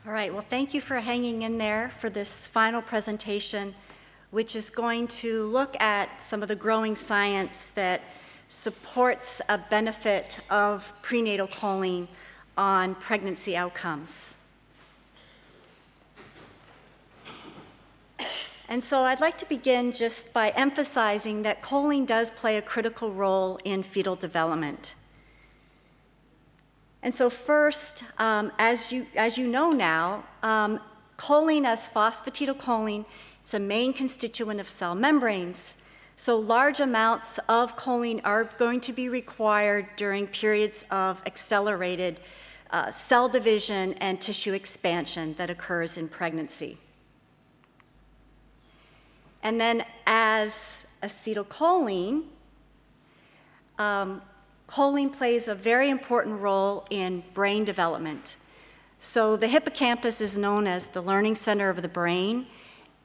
All right, well, thank you for hanging in there for this final presentation, which is going to look at some of the growing science that supports a benefit of prenatal choline on pregnancy outcomes. And so I'd like to begin just by emphasizing that choline does play a critical role in fetal development. And so first, as you know now, choline as phosphatidylcholine, it's a main constituent of cell membranes. So large amounts of choline are going to be required during periods of accelerated cell division and tissue expansion that occurs in pregnancy. And then as acetylcholine, choline plays a very important role in brain development. So the hippocampus is known as the learning center of the brain,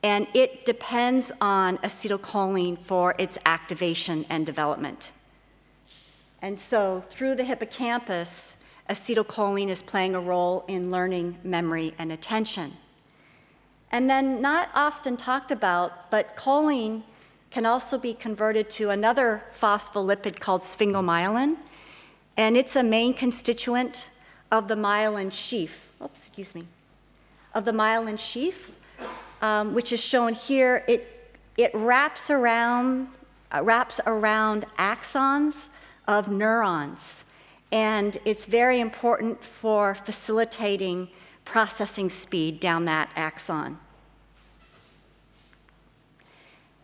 and it depends on acetylcholine for its activation and development. And so through the hippocampus, acetylcholine is playing a role in learning, memory, and attention. And then not often talked about, but choline can also be converted to another phospholipid called sphingomyelin, and it's a main constituent of the myelin sheath. Of the myelin sheath, which is shown here. It wraps around axons of neurons, and it's very important for facilitating processing speed down that axon.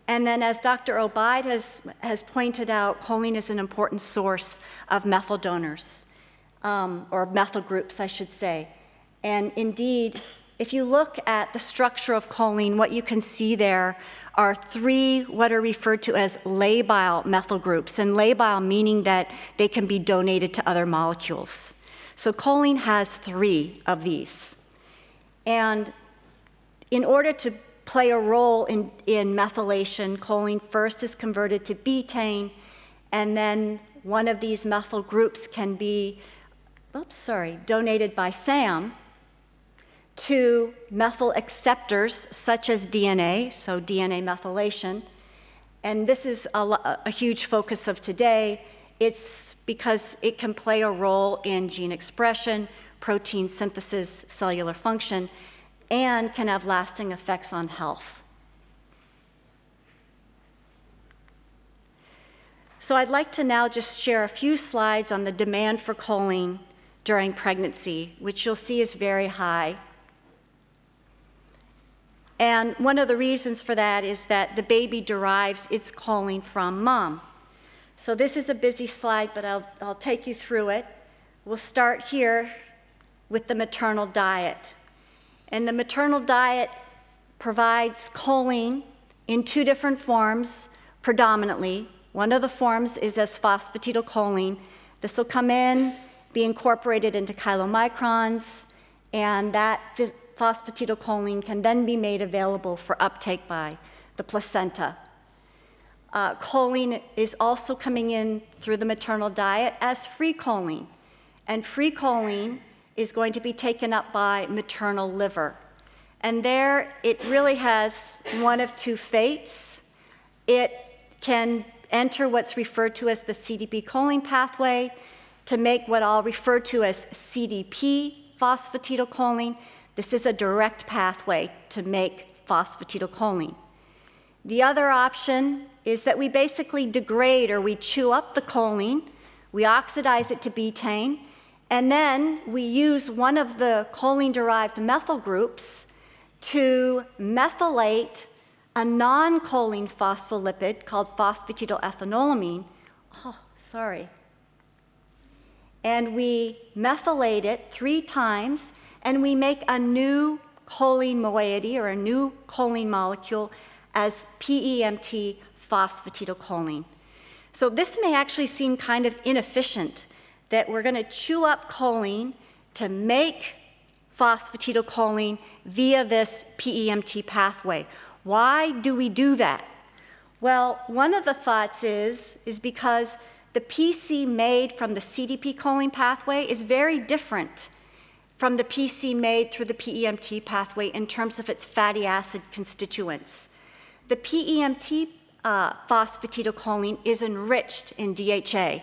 And then as Dr. Obaid has pointed out, choline is an important source of methyl donors, or methyl groups, I should say. And indeed, if you look at the structure of choline, what you can see there are three what are referred to as labile methyl groups, and labile meaning that they can be donated to other molecules. So choline has three of these. And in order to play a role in methylation, choline first is converted to betaine, and then one of these methyl groups can be donated by SAM to methyl acceptors such as DNA, so DNA methylation. And this is a huge focus of today. It's because it can play a role in gene expression, protein synthesis, cellular function, and can have lasting effects on health. So I'd like to now just share a few slides on the demand for choline during pregnancy, which you'll see is very high. And one of the reasons for that is that the baby derives its choline from mom. So this is a busy slide, but I'll take you through it. We'll start here with the maternal diet. And the maternal diet provides choline in two different forms, predominantly. One of the forms is as phosphatidylcholine. This will come in, be incorporated into chylomicrons, and that phosphatidylcholine can then be made available for uptake by the placenta. Choline is also coming in through the maternal diet as free choline, and free choline is going to be taken up by maternal liver. And there it really has one of two fates. It can enter what's referred to as the CDP choline pathway to make what I'll refer to as CDP phosphatidylcholine. This is a direct pathway to make phosphatidylcholine. The other option is that we basically degrade, or we chew up the choline, we oxidize it to betaine, and then we use one of the choline-derived methyl groups to methylate a non-choline phospholipid called phosphatidylethanolamine. And we methylate it 3 times, and we make a new choline moiety, or a new choline molecule, as PEMT phosphatidylcholine. So this may actually seem kind of inefficient, that we're going to chew up choline to make phosphatidylcholine via this PEMT pathway. Why do we do that? Well, one of the thoughts is because the PC made from the CDP choline pathway is very different from the PC made through the PEMT pathway in terms of its fatty acid constituents. The PEMT phosphatidylcholine is enriched in DHA,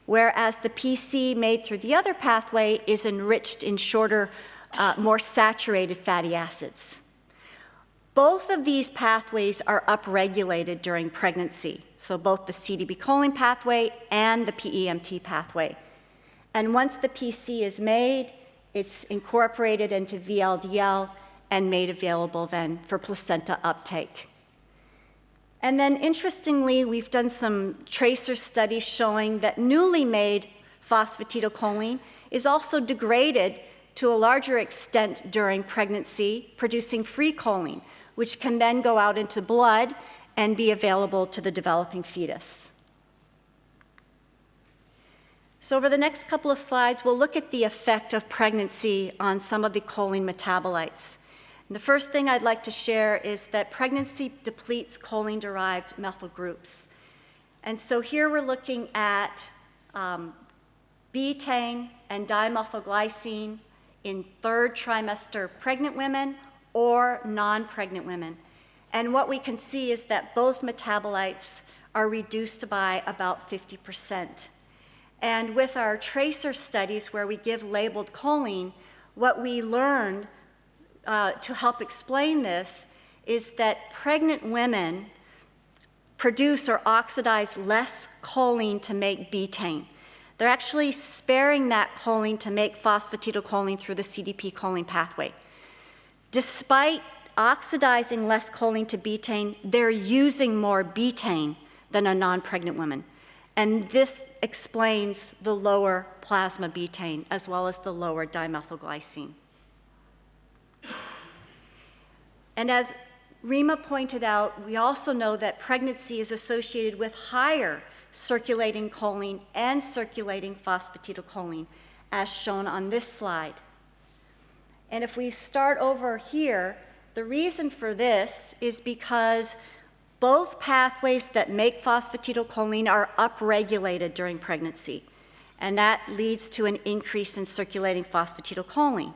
whereas the PC made through the other pathway is enriched in shorter, more saturated fatty acids. Both of these pathways are upregulated during pregnancy, so both the CDP-choline pathway and the PEMT pathway. And once the PC is made, it's incorporated into VLDL and made available then for placenta uptake. And then interestingly, we've done some tracer studies showing that newly made phosphatidylcholine is also degraded to a larger extent during pregnancy, producing free choline, which can then go out into blood and be available to the developing fetus. So over the next couple of slides, we'll look at the effect of pregnancy on some of the choline metabolites. And the first thing I'd like to share is that pregnancy depletes choline-derived methyl groups. And so here we're looking at betaine and dimethylglycine in third trimester pregnant women or non-pregnant women. And what we can see is that both metabolites are reduced by about 50%. And with our tracer studies where we give labeled choline, what we learned to help explain this is that pregnant women produce or oxidize less choline to make betaine. They're actually sparing that choline to make phosphatidylcholine through the CDP-choline pathway. Despite oxidizing less choline to betaine, they're using more betaine than a non-pregnant woman. And this explains the lower plasma betaine as well as the lower dimethylglycine. And as Rima pointed out, we also know that pregnancy is associated with higher circulating choline and circulating phosphatidylcholine, as shown on this slide. And if we start over here, the reason for this is because both pathways that make phosphatidylcholine are upregulated during pregnancy, and that leads to an increase in circulating phosphatidylcholine.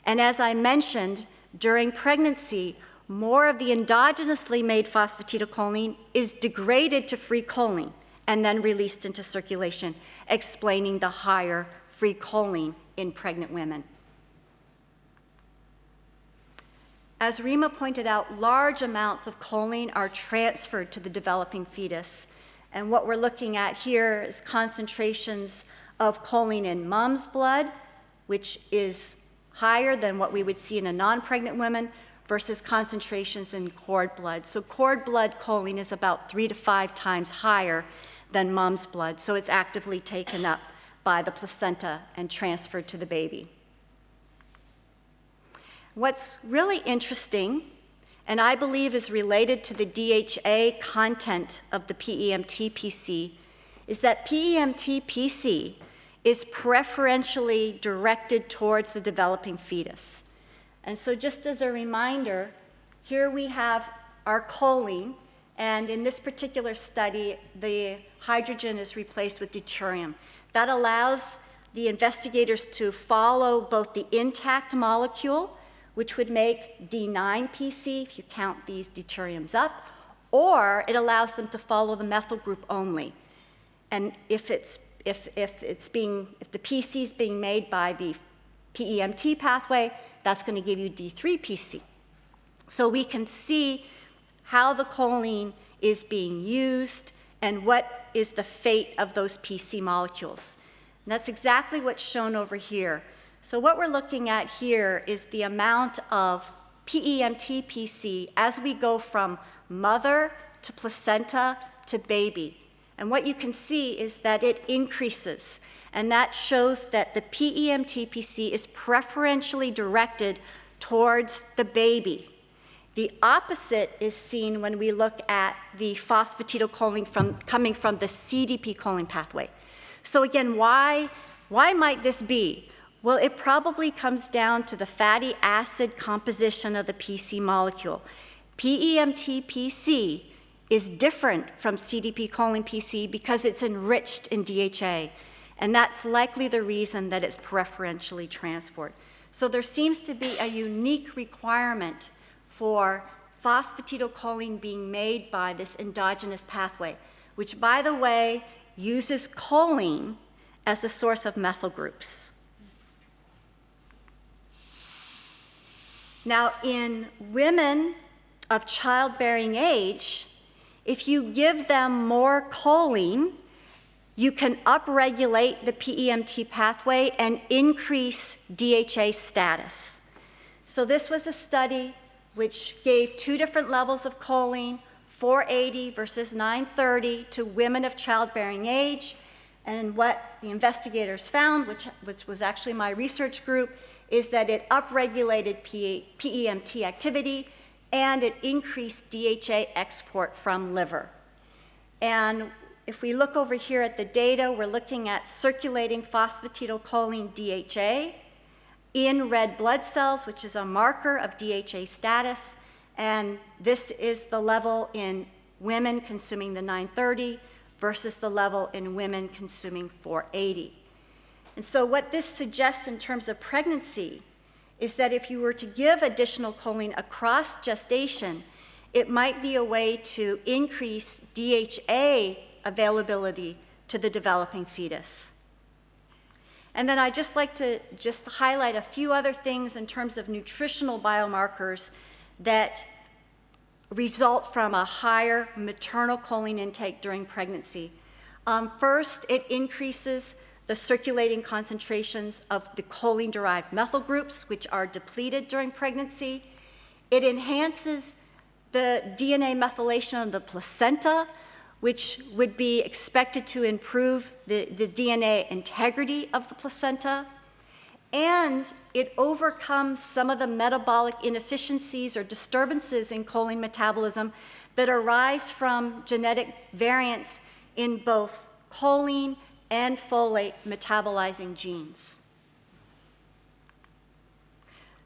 And as I mentioned, during pregnancy, more of the endogenously made phosphatidylcholine is degraded to free choline and then released into circulation, explaining the higher free choline in pregnant women. As Rima pointed out, large amounts of choline are transferred to the developing fetus. And what we're looking at here is concentrations of choline in mom's blood, which is higher than what we would see in a non-pregnant woman, versus concentrations in cord blood. So cord blood choline is about 3 to 5 times higher than mom's blood, so it's actively taken up by the placenta and transferred to the baby. What's really interesting, and I believe is related to the DHA content of the PEMT-PC, is that PEMT-PC is preferentially directed towards the developing fetus. And so just as a reminder, here we have our choline, and in this particular study, the hydrogen is replaced with deuterium. That allows the investigators to follow both the intact molecule, which would make D9PC if you count these deuteriums up, or it allows them to follow the methyl group only. And if the PC is being made by the PEMT pathway, that's going to give you D3PC. So we can see how the choline is being used and what is the fate of those PC molecules. And that's exactly what's shown over here. So what we're looking at here is the amount of PEMT-PC as we go from mother to placenta to baby. And what you can see is that it increases. And that shows that the PEMT-PC is preferentially directed towards the baby. The opposite is seen when we look at the phosphatidylcholine coming from the CDP-choline pathway. So again, why might this be? Well, it probably comes down to the fatty acid composition of the PC molecule. PEMT-PC is different from CDP-choline PC because it's enriched in DHA. And that's likely the reason that it's preferentially transferred. So there seems to be a unique requirement for phosphatidylcholine being made by this endogenous pathway, which, by the way, uses choline as a source of methyl groups. Now, in women of childbearing age, if you give them more choline, you can upregulate the PEMT pathway and increase DHA status. So this was a study which gave 2 different levels of choline, 480 versus 930, to women of childbearing age. And what the investigators found, which was actually my research group, is that it upregulated PEMT activity and it increased DHA export from liver. And if we look over here at the data, we're looking at circulating phosphatidylcholine DHA in red blood cells, which is a marker of DHA status. And this is the level in women consuming the 930 versus the level in women consuming 480. And so what this suggests in terms of pregnancy is that if you were to give additional choline across gestation, it might be a way to increase DHA availability to the developing fetus. And then I'd just like to highlight a few other things in terms of nutritional biomarkers that result from a higher maternal choline intake during pregnancy. First, it increases the circulating concentrations of the choline-derived methyl groups, which are depleted during pregnancy. It enhances the DNA methylation of the placenta, which would be expected to improve the DNA integrity of the placenta. And it overcomes some of the metabolic inefficiencies or disturbances in choline metabolism that arise from genetic variants in both choline and folate metabolizing genes.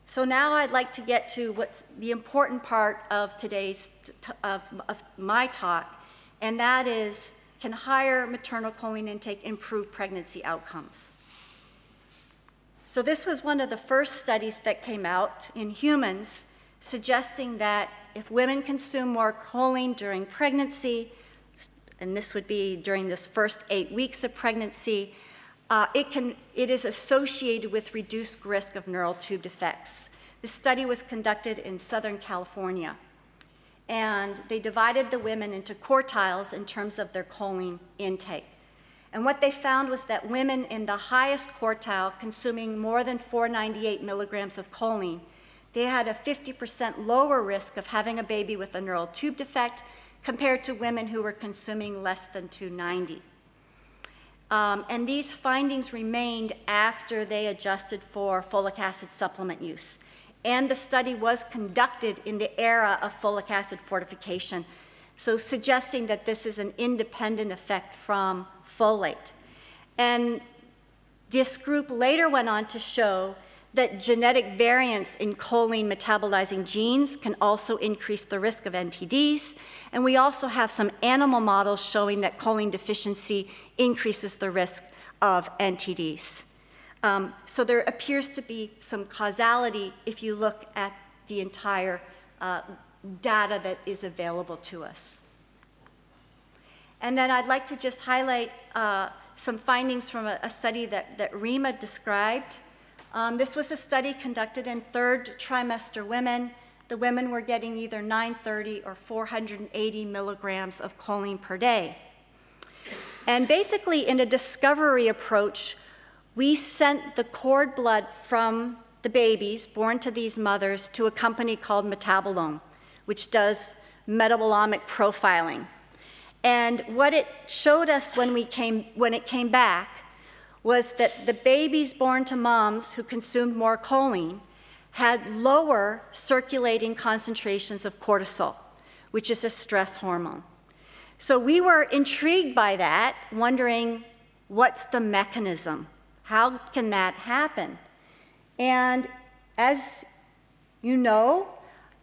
So now I'd like to get to what's the important part of of my talk, and that is, can higher maternal choline intake improve pregnancy outcomes? So this was one of the first studies that came out in humans suggesting that if women consume more choline during pregnancy, and this would be during this first 8 weeks of pregnancy, it is associated with reduced risk of neural tube defects. This study was conducted in Southern California, and they divided the women into quartiles in terms of their choline intake. And what they found was that women in the highest quartile, consuming more than 498 milligrams of choline, they had a 50% lower risk of having a baby with a neural tube defect compared to women who were consuming less than 290. And these findings remained after they adjusted for folic acid supplement use. And the study was conducted in the era of folic acid fortification, so suggesting that this is an independent effect from folate. And this group later went on to show that genetic variants in choline metabolizing genes can also increase the risk of NTDs. And we also have some animal models showing that choline deficiency increases the risk of NTDs. So there appears to be some causality if you look at the entire data that is available to us. And then I'd like to just highlight some findings from a study that Rima described. This was a study conducted in 3rd trimester women. The women were getting either 930 or 480 milligrams of choline per day. And basically, in a discovery approach, we sent the cord blood from the babies born to these mothers to a company called Metabolome, which does metabolomic profiling. And what it showed us when it came back was that the babies born to moms who consumed more choline had lower circulating concentrations of cortisol, which is a stress hormone. So we were intrigued by that, wondering what's the mechanism? How can that happen? And as you know,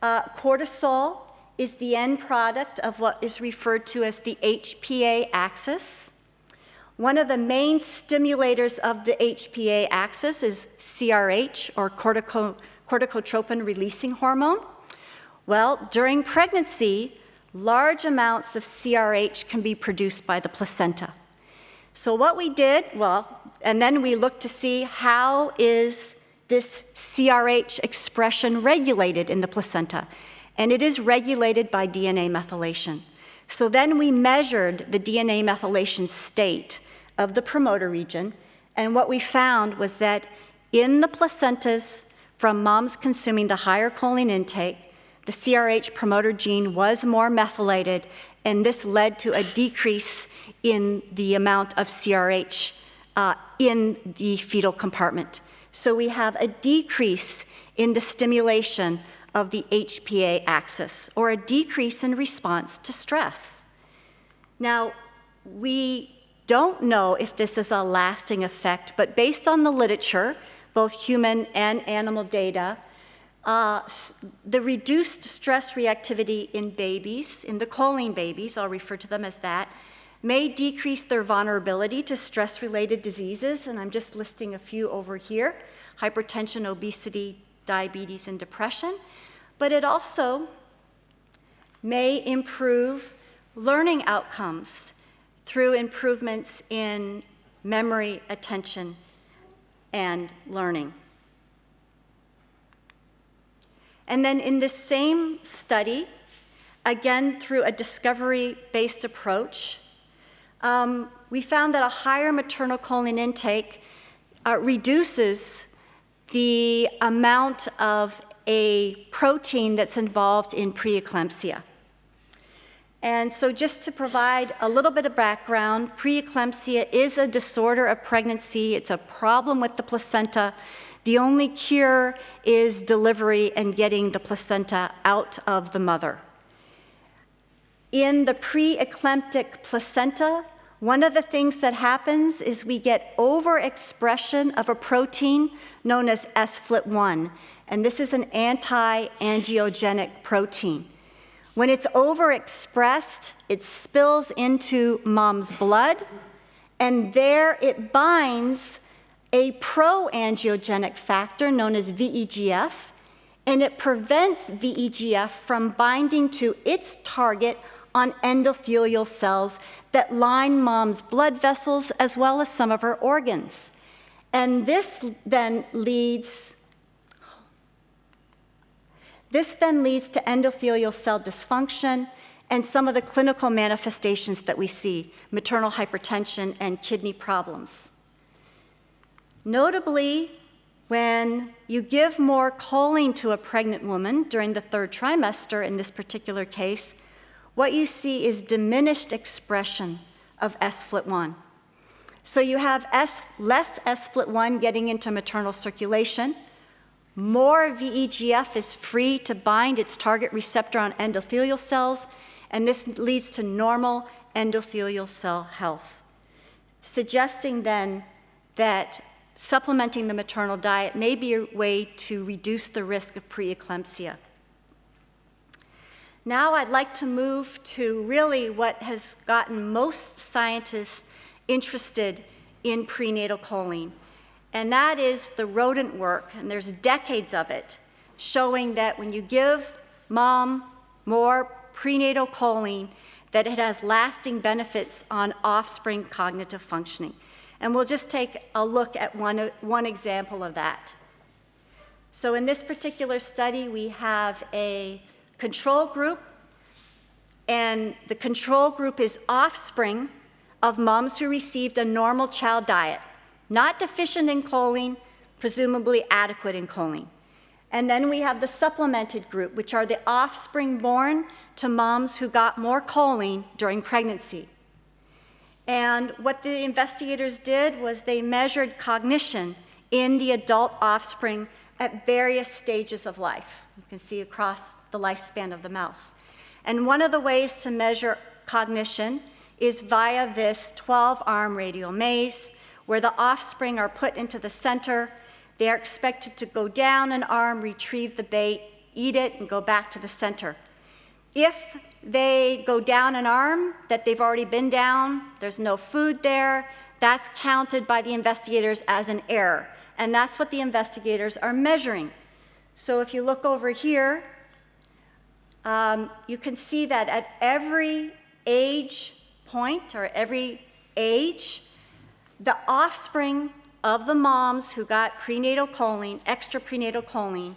cortisol is the end product of what is referred to as the HPA axis, One of the main stimulators of the HPA axis is CRH, or corticotropin-releasing hormone. Well, during pregnancy, large amounts of CRH can be produced by the placenta. So what we did, and then we looked to see how is this CRH expression regulated in the placenta. And it is regulated by DNA methylation. So then we measured the DNA methylation state of the promoter region, and what we found was that in the placentas from moms consuming the higher choline intake, the CRH promoter gene was more methylated, and this led to a decrease in the amount of CRH in the fetal compartment. So we have a decrease in the stimulation of the HPA axis, or a decrease in response to stress. Now, we don't know if this is a lasting effect, but based on the literature, both human and animal data, the reduced stress reactivity in babies, in the choline babies, I'll refer to them as that, may decrease their vulnerability to stress-related diseases, and I'm just listing a few over here: hypertension, obesity, diabetes, and depression. But it also may improve learning outcomes through improvements in memory, attention, and learning. And then in this same study, again through a discovery-based approach, we found that a higher maternal choline intake reduces the amount of a protein that's involved in preeclampsia. And so just to provide a little bit of background, preeclampsia is a disorder of pregnancy. It's a problem with the placenta. The only cure is delivery and getting the placenta out of the mother. In the preeclamptic placenta, one of the things that happens is we get overexpression of a protein known as sFlt1, and this is an anti-angiogenic protein. When it's overexpressed, it spills into mom's blood, and there it binds a pro-angiogenic factor known as VEGF, and it prevents VEGF from binding to its target on endothelial cells that line mom's blood vessels as well as some of her organs. And this then leads to endothelial cell dysfunction and some of the clinical manifestations that we see: maternal hypertension and kidney problems. Notably, when you give more choline to a pregnant woman during the 3rd trimester, in this particular case, what you see is diminished expression of sFlt1. So you have less sFlt1 getting into maternal circulation. More VEGF is free to bind its target receptor on endothelial cells, and this leads to normal endothelial cell health, suggesting then that supplementing the maternal diet may be a way to reduce the risk of preeclampsia. Now I'd like to move to really what has gotten most scientists interested in prenatal choline, and that is the rodent work, and there's decades of it, showing that when you give mom more prenatal choline, that it has lasting benefits on offspring cognitive functioning. And we'll just take a look at one example of that. So in this particular study, we have a control group, and the control group is offspring of moms who received a normal child diet, not deficient in choline, presumably adequate in choline. And then we have the supplemented group, which are the offspring born to moms who got more choline during pregnancy. And what the investigators did was they measured cognition in the adult offspring at various stages of life. You can see across the lifespan of the mouse. And one of the ways to measure cognition is via this 12-arm radial maze, where the offspring are put into the center. They are expected to go down an arm, retrieve the bait, eat it, and go back to the center. If they go down an arm that they've already been down, there's no food there, that's counted by the investigators as an error. And that's what the investigators are measuring. So if you look over here, you can see that at every age point or every age, the offspring of the moms who got prenatal choline, extra prenatal choline,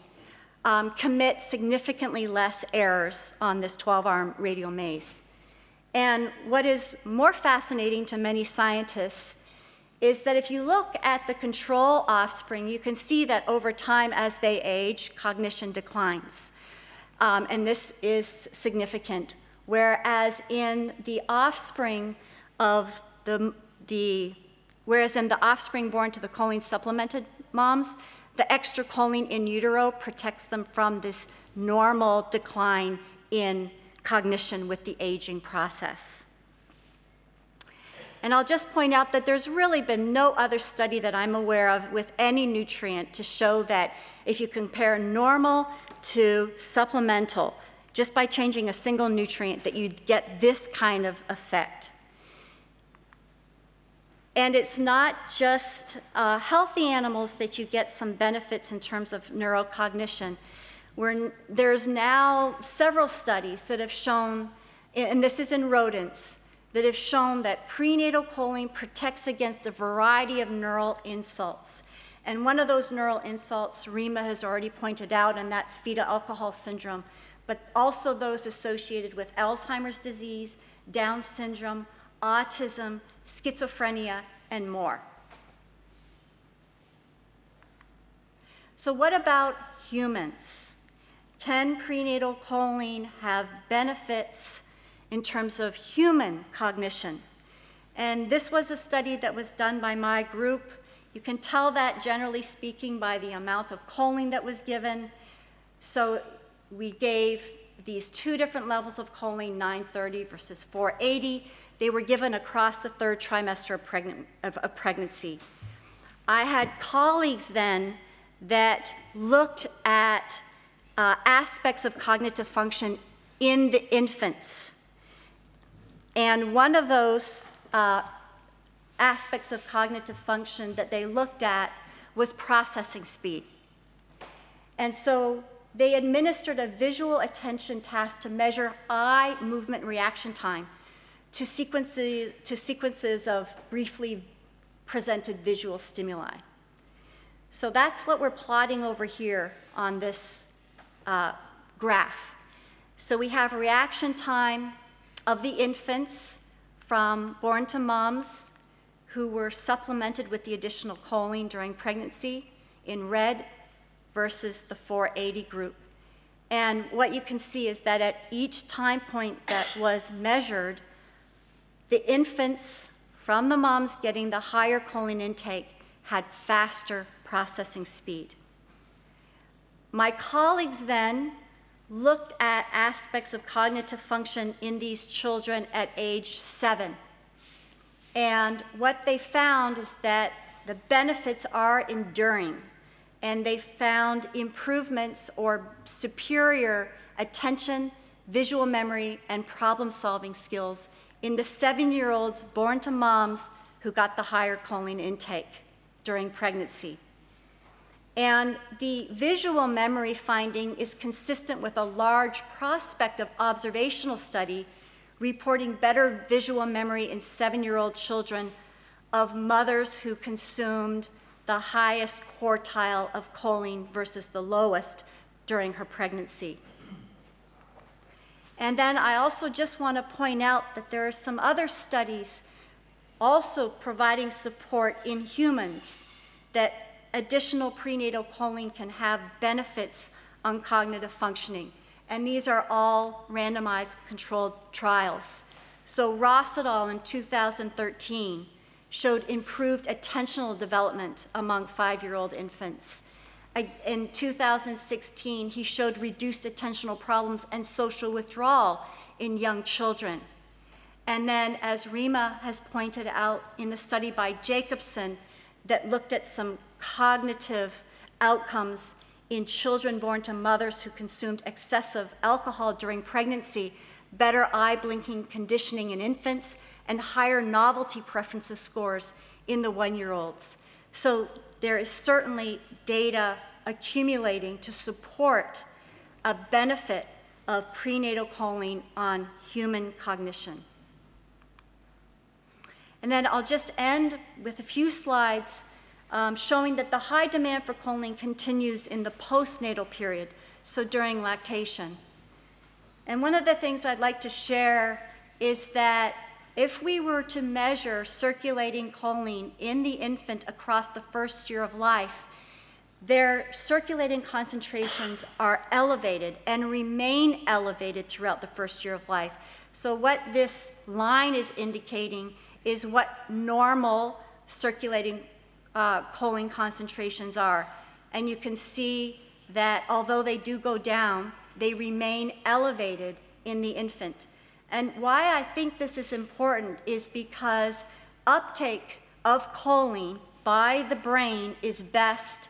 commit significantly less errors on this 12-arm radial maze. And what is more fascinating to many scientists is that if you look at the control offspring, you can see that over time as they age, cognition declines. And this is significant. Whereas in the offspring of whereas in the offspring born to the choline supplemented moms, the extra choline in utero protects them from this normal decline in cognition with the aging process. And I'll just point out that there's really been no other study that I'm aware of with any nutrient to show that if you compare normal to supplemental, just by changing a single nutrient, that you get this kind of effect. And it's not just healthy animals that you get some benefits in terms of neurocognition. There's now several studies that have shown, and this is in rodents, that have shown that prenatal choline protects against a variety of neural insults. And one of those neural insults, Rima has already pointed out, and that's fetal alcohol syndrome, but also those associated with Alzheimer's disease, Down syndrome, autism, schizophrenia, and more. So what about humans? Can prenatal choline have benefits in terms of human cognition? And this was a study that was done by my group. You can tell that, generally speaking, by the amount of choline that was given. So we gave these two different levels of choline, 930 versus 480. They were given across the third trimester of pregnancy. I had colleagues then that looked at aspects of cognitive function in the infants. And one of those aspects of cognitive function that they looked at was processing speed. And so they administered a visual attention task to measure eye movement reaction time to sequences of briefly presented visual stimuli. So that's what we're plotting over here on this graph. So we have reaction time of the infants from born to moms who were supplemented with the additional choline during pregnancy in red versus the 480 group. And what you can see is that at each time point that was measured, the infants from the moms getting the higher choline intake had faster processing speed. My colleagues then looked at aspects of cognitive function in these children at age 7. And what they found is that the benefits are enduring. And they found improvements or superior attention, visual memory, and problem-solving skills in the 7-year-olds born to moms who got the higher choline intake during pregnancy. And the visual memory finding is consistent with a large prospective observational study reporting better visual memory in 7-year-old children of mothers who consumed the highest quartile of choline versus the lowest during her pregnancy. And then I also just want to point out that there are some other studies also providing support in humans that additional prenatal choline can have benefits on cognitive functioning. And these are all randomized controlled trials. So Ross et al. In 2013 showed improved attentional development among 5-year-old infants. In 2016, he showed reduced attentional problems and social withdrawal in young children. And then, as Rima has pointed out in the study by Jacobson that looked at some cognitive outcomes in children born to mothers who consumed excessive alcohol during pregnancy, better eye blinking conditioning in infants, and higher novelty preferences scores in the 1-year-olds. So there is certainly data accumulating to support a benefit of prenatal choline on human cognition. And then I'll just end with a few slides showing that the high demand for choline continues in the postnatal period, so during lactation. And one of the things I'd like to share is that if we were to measure circulating choline in the infant across the first year of life, their circulating concentrations are elevated and remain elevated throughout the first year of life. So what this line is indicating is what normal circulating choline concentrations are. And you can see that although they do go down, they remain elevated in the infant. And why I think this is important is because uptake of choline by the brain is best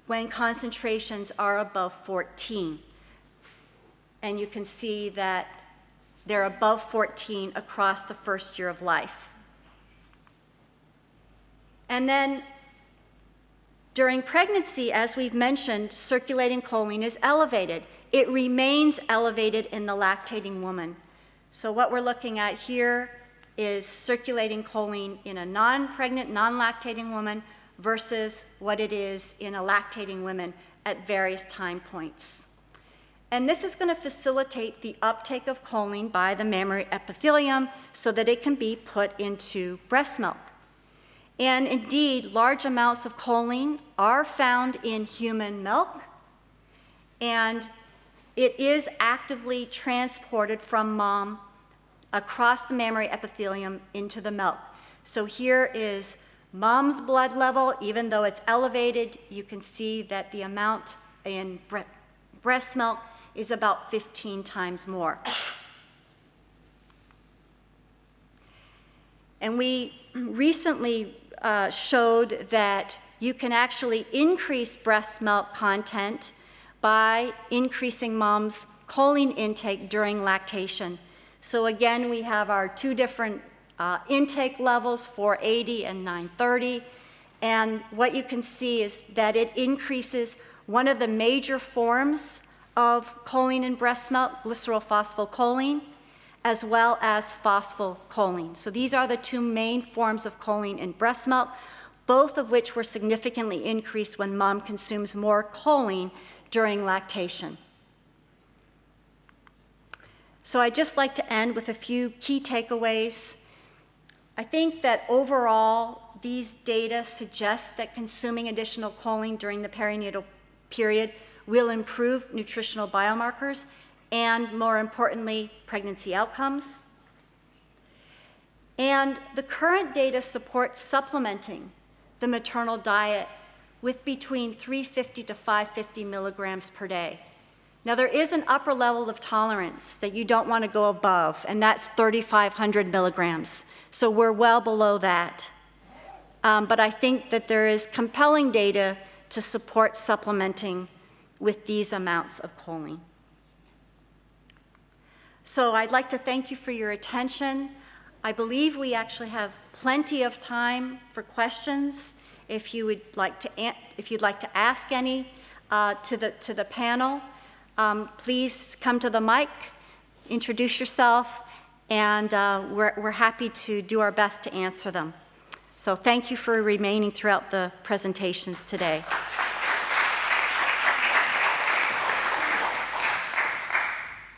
when concentrations are above 14. And you can see that they're above 14 across the first year of life. And then during pregnancy, as we've mentioned, circulating choline is elevated. It remains elevated in the lactating woman. So what we're looking at here is circulating choline in a non-pregnant, non-lactating woman versus what it is in a lactating woman at various time points. And this is going to facilitate the uptake of choline by the mammary epithelium so that it can be put into breast milk. And indeed, large amounts of choline are found in human milk, and it is actively transported from mom across the mammary epithelium into the milk. So here is mom's blood level. Even though it's elevated, you can see that the amount in breast milk is about 15 times more. And we recently showed that you can actually increase breast milk content by increasing mom's choline intake during lactation. So again, we have our two different intake levels, 480 and 930. And what you can see is that it increases one of the major forms of choline in breast milk, glycerol phosphocholene, as well as phosphocholine. So these are the two main forms of choline in breast milk, both of which were significantly increased when mom consumes more choline during lactation. So I'd just like to end with a few key takeaways. I think that overall, these data suggest that consuming additional choline during the perinatal period will improve nutritional biomarkers and, more importantly, pregnancy outcomes. And the current data supports supplementing the maternal diet with between 350 to 550 milligrams per day. Now, there is an upper level of tolerance that you don't want to go above, and that's 3,500 milligrams. So we're well below that. But I think that there is compelling data to support supplementing with these amounts of choline. So I'd like to thank you for your attention. I believe we actually have plenty of time for questions. If you'd like to ask any to the panel, please come to the mic, introduce yourself, and we're happy to do our best to answer them. So thank you for remaining throughout the presentations today.